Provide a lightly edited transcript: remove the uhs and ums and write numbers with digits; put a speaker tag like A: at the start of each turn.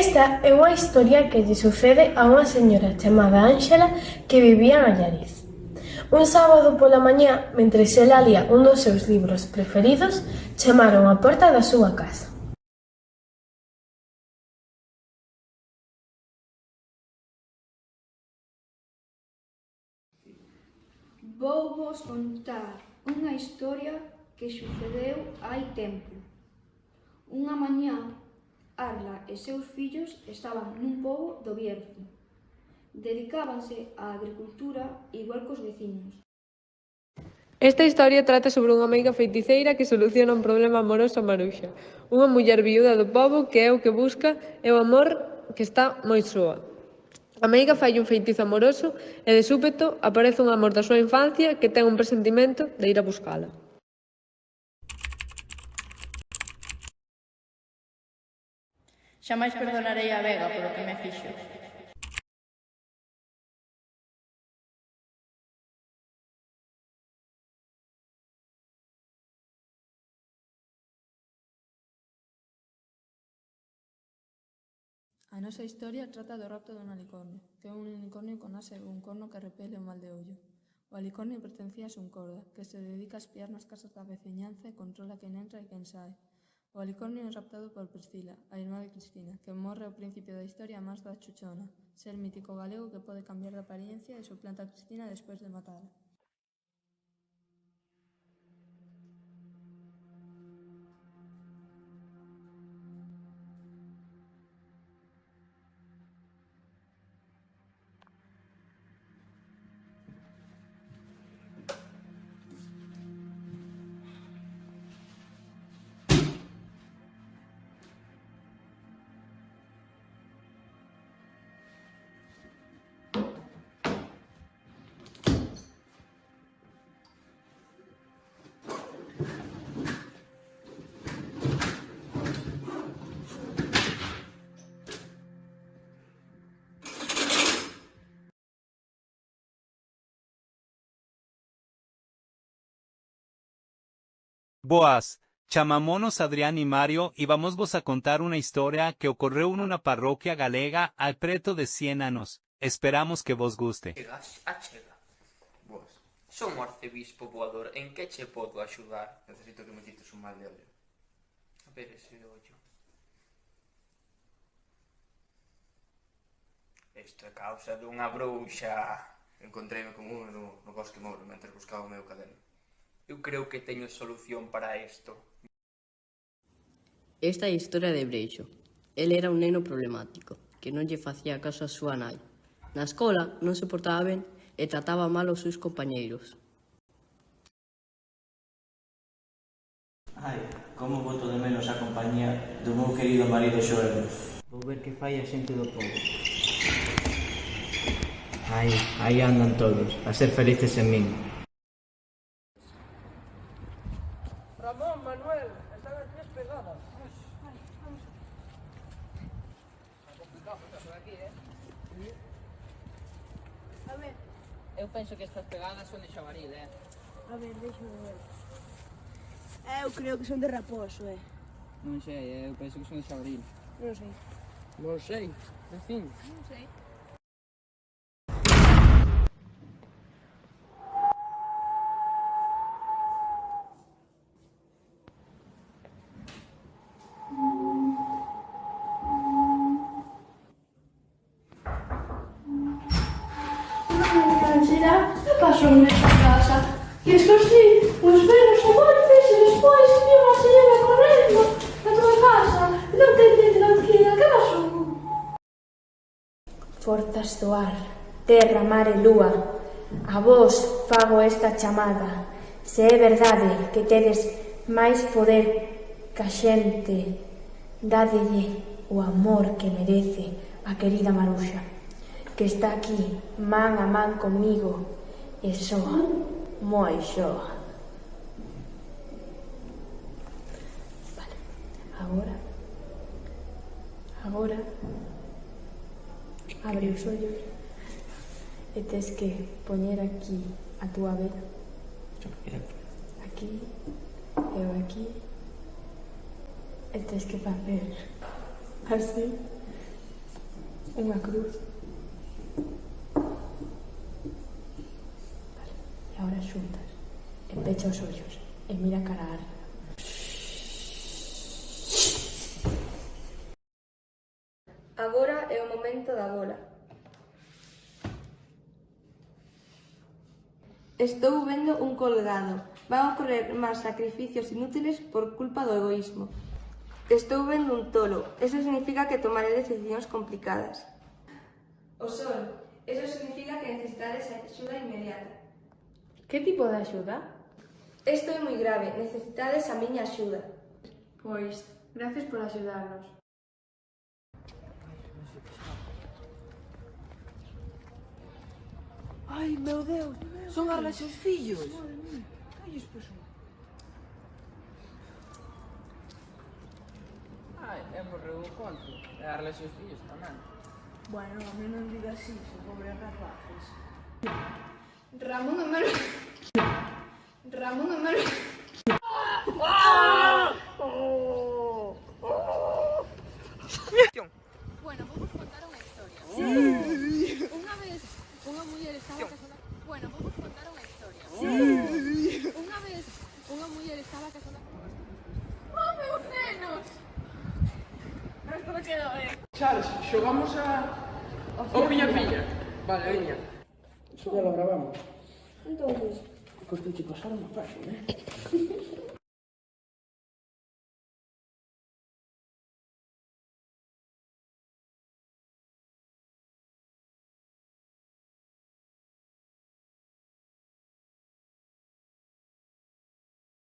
A: Esta é unha historia que lle sucede a unha señora chamada Ángela que vivía en Allariz. Un sábado pola mañá, mentres ela lía un dos seus libros preferidos, chamaron á porta da súa casa.
B: Vou vos contar unha historia que sucedeu hai tempo. Unha mañá, Arla e seus fillos estaban nun pobo do Bierzo. Dedicábanse á agricultura igual cos veciños.
C: Esta historia trata sobre unha meiga feiticeira que soluciona un problema amoroso a Maruxa, unha muller viúda do pobo que é o que busca é o amor que está moi soa. A meiga fai un feitizo amoroso e de súpeto aparece un amor da súa infancia que ten un presentimento de ir a buscala.
D: Xamais perdonarei a Vega polo que me fixo.
E: A nosa historia trata do rapto dun alicornio, que é un unicornio con ase e un corno que repele o mal de ollo. O alicornio pertencía a Xuncorda, que se dedica a espiar nas casas da veciñanza e controla quen entra e quen sae. O alicornio é raptado por Priscila, a irmá de Cristina, que morre ao principio da historia a mans da Chuchona, ser mítico galego que pode cambiar de apariencia e suplanta a Cristina despois de matala.
F: Boas, chamamonos Adrián y Mario y vamos vos a contar una historia que ocurrió en una parroquia galega al preto de 100 anos. Esperamos que vos guste.
G: Achega. Boas. Son o arcebispo voador, en que che podo axudar?
H: Necesito que me quites un mal de ollo.
G: A ver ese ollo. Isto é causa dunha bruxa.
H: Encontreime con un no bosque moro mentre buscaba o meu caderno.
G: Eu creo que teño solución para isto.
I: Esta é a historia de Breixo. El era un neno problemático, que non lle facía caso a súa nai. Na escola non se portaba ben e trataba mal os seus compañeiros.
J: Ai, como boto de menos a compañía do meu querido marido Xoel. Vou ver que fai a xente do pobo. Ai, aí andan todos, a ser felices en min.
K: Ramón, Manuel, están aquí as pegadas. Vamos. Está complicado por aquí,
D: A ver.
K: Eu penso que estas pegadas son de xabaril,
D: A ver, deixa-me ver. Eu creo que son de raposo,
K: Non sei, eu penso que son de xabaril.
D: Non sei.
K: Non sei, en fin.
D: Non sei.
B: Angela, que pasou nesta casa? Que escocí os vellos amantes e despois vi unha señora correndo na tua casa. Non te entendo, tranquila, que pasou?
L: Forzas do ar, terra, mar e lúa, a vos fago esta chamada. Se é verdade que tedes máis poder ca xente, dádelle o amor que merece a querida Maruxa, que está aquí, man a man comigo, e soa, moi soa. Vale, agora, abre os ollos e tes que poñer aquí a túa vela. Aquí, eu aquí, e tes que facer así, Unha cruz. E agora xuntas. E pecha os ollos. E mira cara a árbol.
B: Agora é o momento da bola. Estou vendo un colgado. Van ocorrer máis sacrificios inútiles por culpa do egoísmo. Estou vendo un tolo. Eso significa que tomaré decisións complicadas. O sol. Eso significa que necesitades axuda inmediata.
A: Que tipo de axuda?
B: Isto é moi grave. Necesitades a miña axuda.
A: Pois, gracias por axudarnos.
D: Ai, meu Deus, son Arla e seus fillos. Ai,
K: Ai, morreu o conto. E Arla e seus fillos tamén.
D: Bueno, a mí non diga así, son pobres rapaces.
B: Ramón e Manuel. Ramón e Manuel.
M: Bueno, vamos contar unha historia. Unha vez unha muller estaba casada. Bueno, vamos contar unha historia. Unha vez unha muller estaba casada. ¡Oh, meus nenos! Mas como quedou,
K: Charles, xogamos ao pilla-pilla. Vale, veña. Iso ya lo grabamos.
B: Entonces,
K: Costouche pasar unha página,